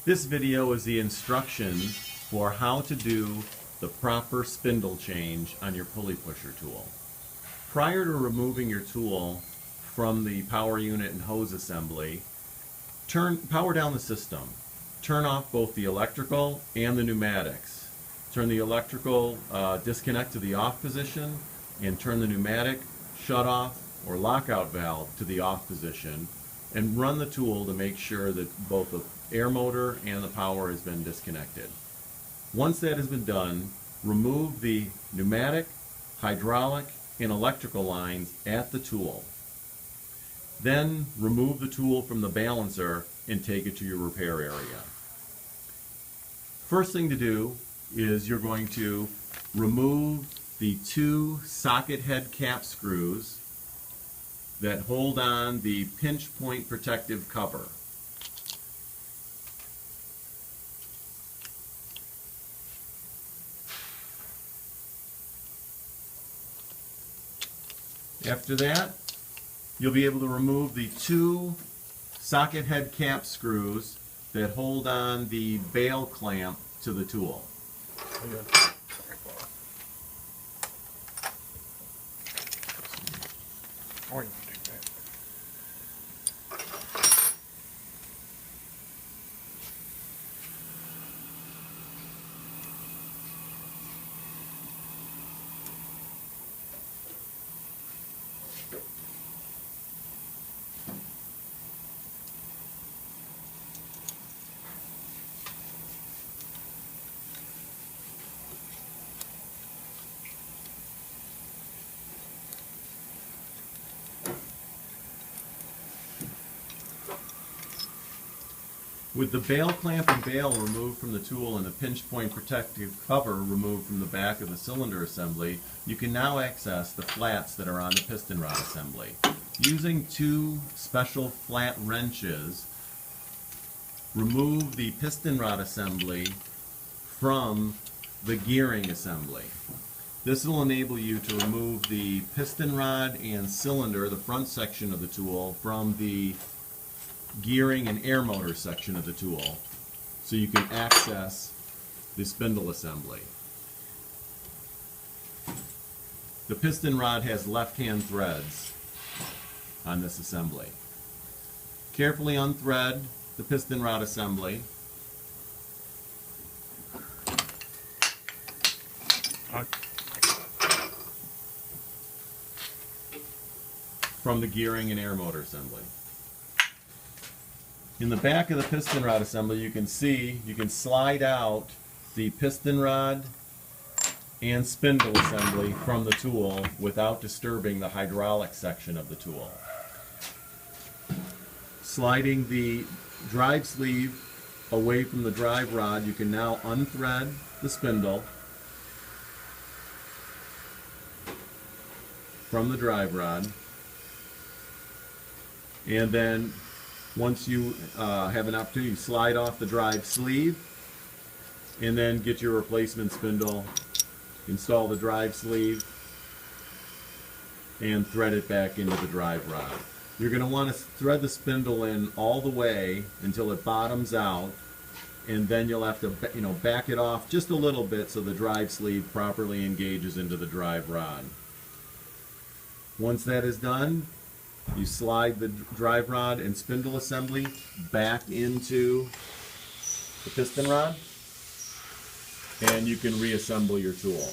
This video is the instructions for how to do the proper spindle change on your pulley pusher tool. Prior to removing your tool from the power unit and hose assembly, power down the system. Turn off both the electrical and the pneumatics. Turn the electrical disconnect to the off position and turn the pneumatic shut off or lockout valve to the off position, and run the tool to make sure that both the air motor and the power has been disconnected. Once that has been done, remove the pneumatic, hydraulic, and electrical lines at the tool. Then remove the tool from the balancer and take it to your repair area. First thing to do is you're going to remove the two socket head cap screws that hold on the pinch point protective cover. After that, you'll be able to remove the two socket head cap screws that hold on the bail clamp to the tool. With the bail clamp and bail removed from the tool and the pinch point protective cover removed from the back of the cylinder assembly, you can now access the flats that are on the piston rod assembly. Using two special flat wrenches, remove the piston rod assembly from the gearing assembly. This will enable you to remove the piston rod and cylinder, the front section of the tool, from the gearing and air motor section of the tool, so you can access the spindle assembly. The piston rod has left-hand threads on this assembly. Carefully unthread the piston rod assembly from the gearing and air motor assembly. In the back of the piston rod assembly, you can see you can slide out the piston rod and spindle assembly from the tool without disturbing the hydraulic section of the tool. Sliding the drive sleeve away from the drive rod, you can now unthread the spindle from the drive rod, and then once you have an opportunity, slide off the drive sleeve and then get your replacement spindle, install the drive sleeve, and thread it back into the drive rod. You're going to want to thread the spindle in all the way until it bottoms out, and then you'll have to back it off just a little bit so the drive sleeve properly engages into the drive rod. Once that is done, you slide the drive rod and spindle assembly back into the piston rod, and you can reassemble your tool.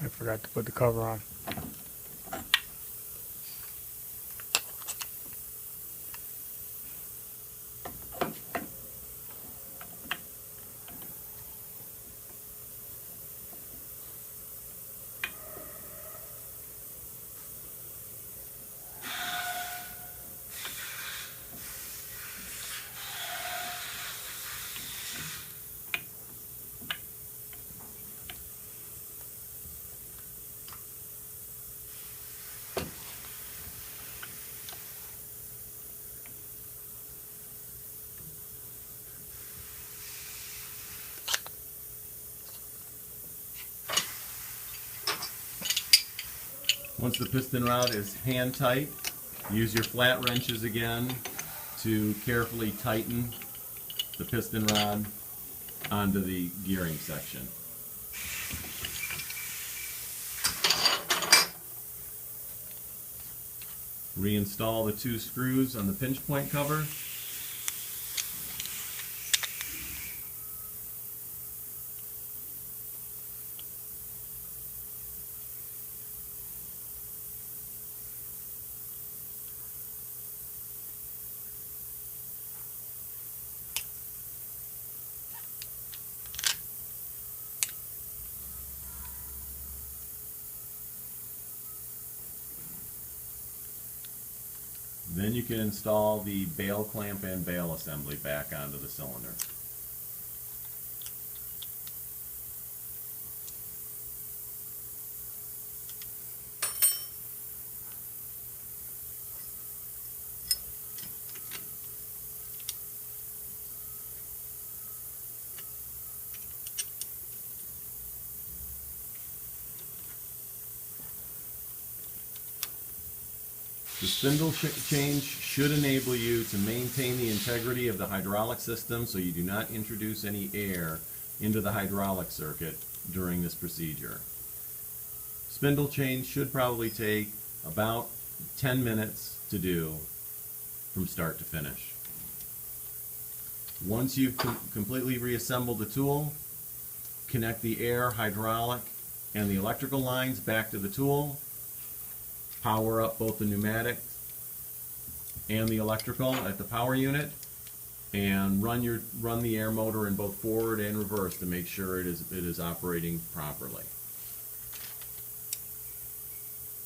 I forgot to put the cover on. Once the piston rod is hand tight, use your flat wrenches again to carefully tighten the piston rod onto the gearing section. Reinstall the 2 screws on the pinch point cover. Then you can install the bail clamp and bail assembly back onto the cylinder. The spindle change should enable you to maintain the integrity of the hydraulic system so you do not introduce any air into the hydraulic circuit during this procedure. Spindle change should probably take about 10 minutes to do from start to finish. Once you've completely reassembled the tool, connect the air, hydraulic, and the electrical lines back to the tool. Power up both the pneumatic and the electrical at the power unit, and run the air motor in both forward and reverse to make sure it is operating properly.